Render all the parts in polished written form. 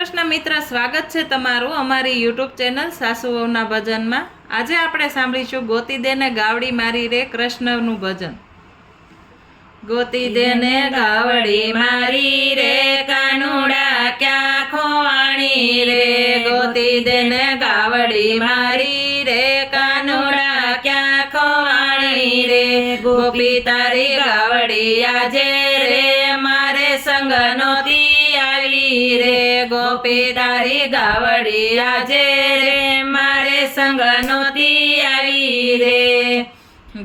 કૃષ્ણ મિત્ર, સ્વાગત છે તમારું અમારી યુટ્યુબ ચેનલ સાસુ વહુના ભજનમાં। આજે આપણે સાંભળીશું ગોતી દેને ગાવડી મારી રે કૃષ્ણનું ભજન। ગોતી દેને ગાવડી મારી રે કાનુડા ક્યાં ખોવાણી રે, ગોતી દેને ગાવડી મારી રે કાનુડા ક્યાં ખોવાણી રે, ગોપી તારી ગાવડી આજે રે મારે સંગ નોતી આવી રે, ગોપી તારી ગાવડી આજે રે મારે સંગ નોતી આવી રે।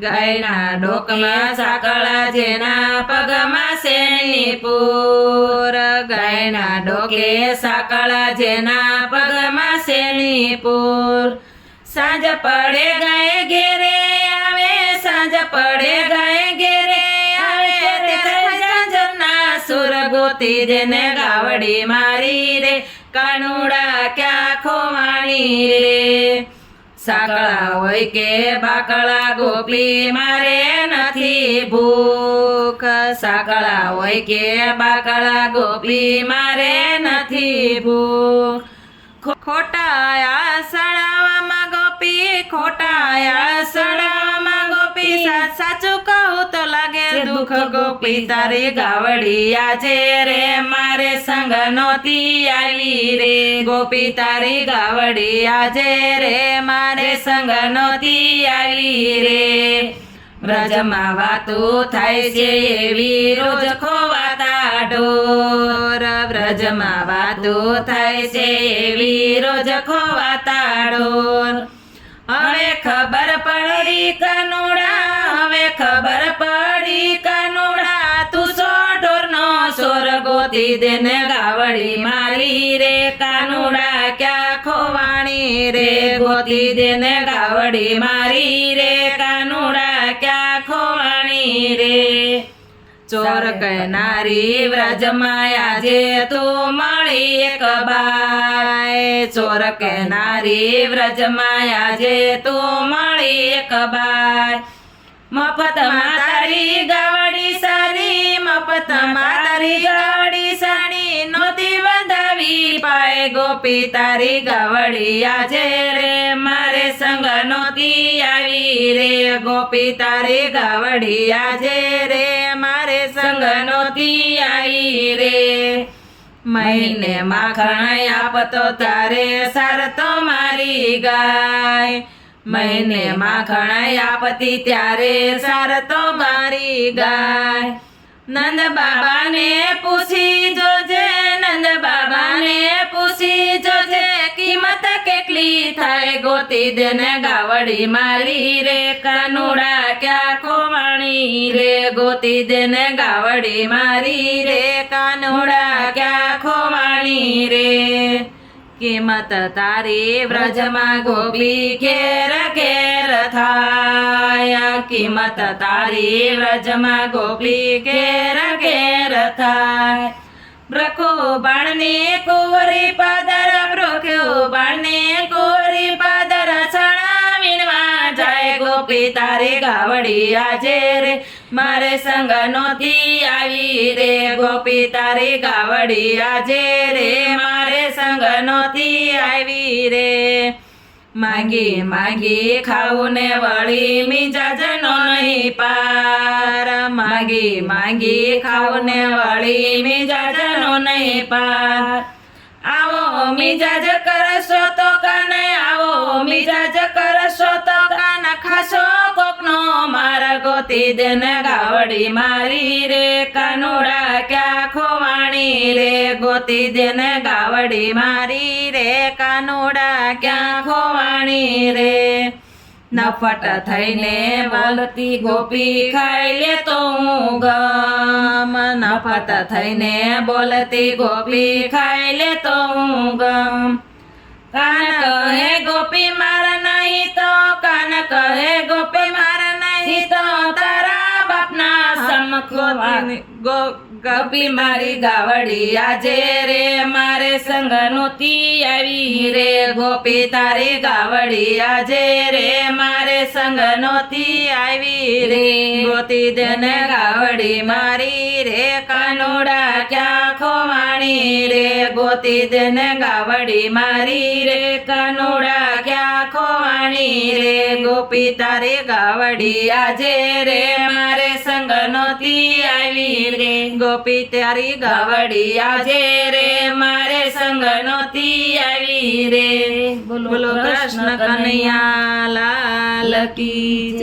ગાયના ડોકમાં સાંકળા જેના પગમાં શેરણી પૂર, ગાયના ડોકે સાંકળા જેના પગમાં શેરણી પૂર, સાંજ પડે ગાય ઘેરે આવે, સાંજ પડે ગાય ઘેરે આવે, સાંજના સુર ગોતી દેને ગાવડી મારી રે કાનુડા ક્યાં ખોવાણી રે। સાંકળા હોય કે બાકળા ગોપી મારે નથી ભૂખ, સાંકળા હોય કે બાકળા ગોપી મારે નથી ભૂખ, ખોટાયા સડાવામાં ગોપી, ખોટાયા સડાવામાં ગોપી, સાચું કહું તો લાગે દુઃખ, ગોપી તારી ગાવડી આજે રે મારે સંગ નોતી આવી રે, ગોપી તારી ગાવડી આજે રે મારે સંગ નોતી આવી રે। વ્રજમાં વાતું થાય છે એવી રોજ ખોવાતા ઢોર, વ્રજમાં વાતું થાય છે એવી રોજ ખોવાતા ઢોર, હવે ખબર પડી કાનુડા, હવે ખબર પડી કાનુડા, તું સો ઢોરનો સોર ગોતી દેને ગાવડી મારી રે કાનુડા ક્યાં ખોવાણી રે, ગોતી દેને ગાવડી મારી રે કાનુડા ક્યાં ખોવાણી રે। ચોર કહેનારી વ્રજમાં આજે તું મળી એક બાઈ, ચોર કહેનારી વ્રજમાં આજે તું મળી એક બાઈ, મફતમાં તારી ગાવડી સારી, મફતમાં તારી ગાવડી સારી, નોતી બંધાવી પાય, ગોપી તારી ગાવડી આજે રે મારે સંગ નોતી આવી રે, ગોપી તારી ગાવડી આજે રે મારે સંગ નોતી આવી રે। મહિને માખણ આપતો તારે સારતો મારી ગાય, મહિને માખણ આપતી ત્યારે સારતો મારી ગાય, નંદ બાબાને પૂછી જોજે, નંદ બાબાને પૂછી જોજે, કિંમત કેટલી થાય ગોતી દેને ગાવડી મારી રે કાનુડા ક્યાં ખોવાણી રે, ગોતી દેને ગાવડી મારી રે કાનુડા ક્યાં ખોવાણી રે। કિંમત તારી વ્રજમાં ગોપી ઘેર ઘેર થાય, કિંમત તારી વ્રજમાં ગોપી ઘેર ઘેર થાય, બ્રખો બાણની કુંવરી પાદર, બ્રખો બાણની કુંવરી પાદર, સણા વીણવા જાય ગોપી તારી ગાવડી આજે રે મારે સંગ નોતી આવી રે, ગોપી તારી ગાવડી આજે રે મારે સંગ નોતી આવી રે। માંગી માંગી ખાવું ને વળી મિજાજનો નહીં પાર, માંગી માંગી ખાવું ને વળી મિજાજનો નહીં પાર, આવો મિજાજ કરશો તો કાન, આવો મિજાજ કરશો તો કાન, ખાશો કોકનો માર ગોતી દેને ગાવડી મારી રે કાનુડા ક્યાં ખોવાણી રે, ગોતી દેને ગાવડી મારી રે કાનુડા ક્યાં ખોવાણી રે। નફટ થઈને બોલતી ગોપી ખાઈ લે તો હું ગમ, નફટ થઈને બોલતી ગોપી ખાઈ લે તો હું ગમ, કાન કહે ગોપી માર નહીં તો, કાન કહે ગોપી માર નહીં તો, તારા બાપના સમખો ગોપી મારી ગાવડી આજે રે મારે સંગ નહોતી આવી રે ગોપી તારી ગાવડી આજે રે મારે સંગ નહોતી આવી રે ગોતી દેને ગાવડી મારી રે કાનુડા ક્યાં ખોવાણી રે ગોતી દેને ગાવડી મારી રે કાનુડા ક્યાં ખોવાણી રે ગોપી તારી ગાવડી આજે રે મારે સંગ નહોતી આવી રે ગોપી તારી ગાવડી આજે રે મારે સંગ નહોતી આવી રે બોલો કૃષ્ણ કનૈયા લાલ કી જય.